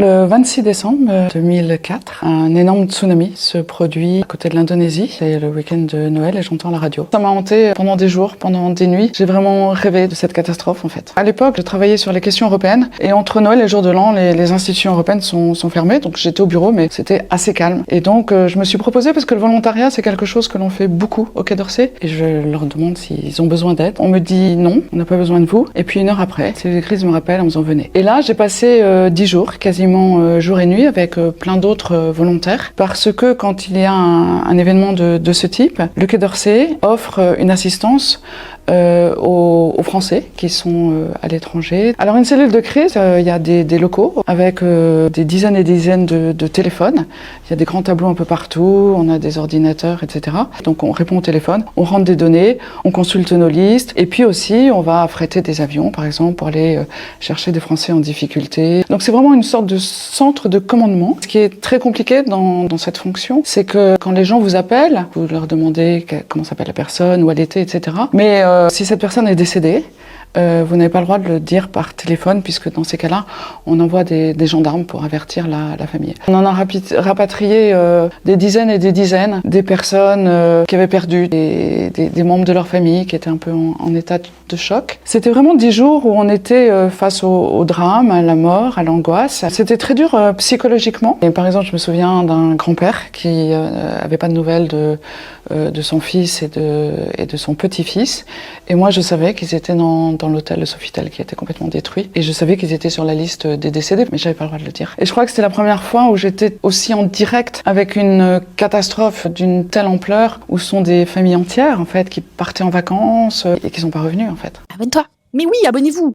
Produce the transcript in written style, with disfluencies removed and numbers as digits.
Le 26 décembre 2004, un énorme tsunami se produit à côté de l'Indonésie. C'est le week-end de Noël et j'entends la radio. Ça m'a hanté pendant des jours, pendant des nuits. J'ai vraiment rêvé de cette catastrophe en fait. À l'époque, je travaillais sur les questions européennes et entre Noël et le jour de l'an, les institutions européennes sont fermées. Donc j'étais au bureau mais c'était assez calme. Et donc je me suis proposée parce que le volontariat c'est quelque chose que l'on fait beaucoup au Quai d'Orsay. Et je leur demande s'ils ont besoin d'aide. On me dit non, on n'a pas besoin de vous. Et puis une heure après, Sylvie Grise me rappelle en me disant venez. Et là j'ai passé 10 jours, quasiment jour et nuit avec plein d'autres volontaires parce que quand il y a un événement de ce type, le Quai d'Orsay offre une assistance aux Français qui sont à l'étranger. Alors une cellule de crise, il y a des locaux avec des dizaines et des dizaines de téléphones. Il y a des grands tableaux un peu partout, on a des ordinateurs, etc. Donc on répond au téléphone, on rentre des données, on consulte nos listes et puis aussi on va affréter des avions par exemple pour aller chercher des Français en difficulté. Donc c'est vraiment une sorte de centre de commandement. Ce qui est très compliqué dans cette fonction, c'est que quand les gens vous appellent, vous leur demandez comment s'appelle la personne, où elle était, etc. Mais si cette personne est décédée, vous n'avez pas le droit de le dire par téléphone puisque dans ces cas-là, on envoie des gendarmes pour avertir la famille. On en a rapatrié des dizaines et des dizaines des personnes qui avaient perdu des membres de leur famille, qui étaient un peu en état de choc. C'était vraiment 10 jours où on était face au drame, à la mort, à l'angoisse. C'était très dur psychologiquement. Et par exemple, je me souviens d'un grand-père qui avait pas de nouvelles de son fils et de son petit-fils. Et moi, je savais qu'ils étaient dans l'hôtel, le Sofitel, qui était complètement détruit. Et je savais qu'ils étaient sur la liste des décédés, mais j'avais pas le droit de le dire. Et je crois que c'était la première fois où j'étais aussi en direct avec une catastrophe d'une telle ampleur, où ce sont des familles entières, en fait, qui partaient en vacances et qui sont pas revenues, en fait. Abonne-toi. Mais oui, abonnez-vous.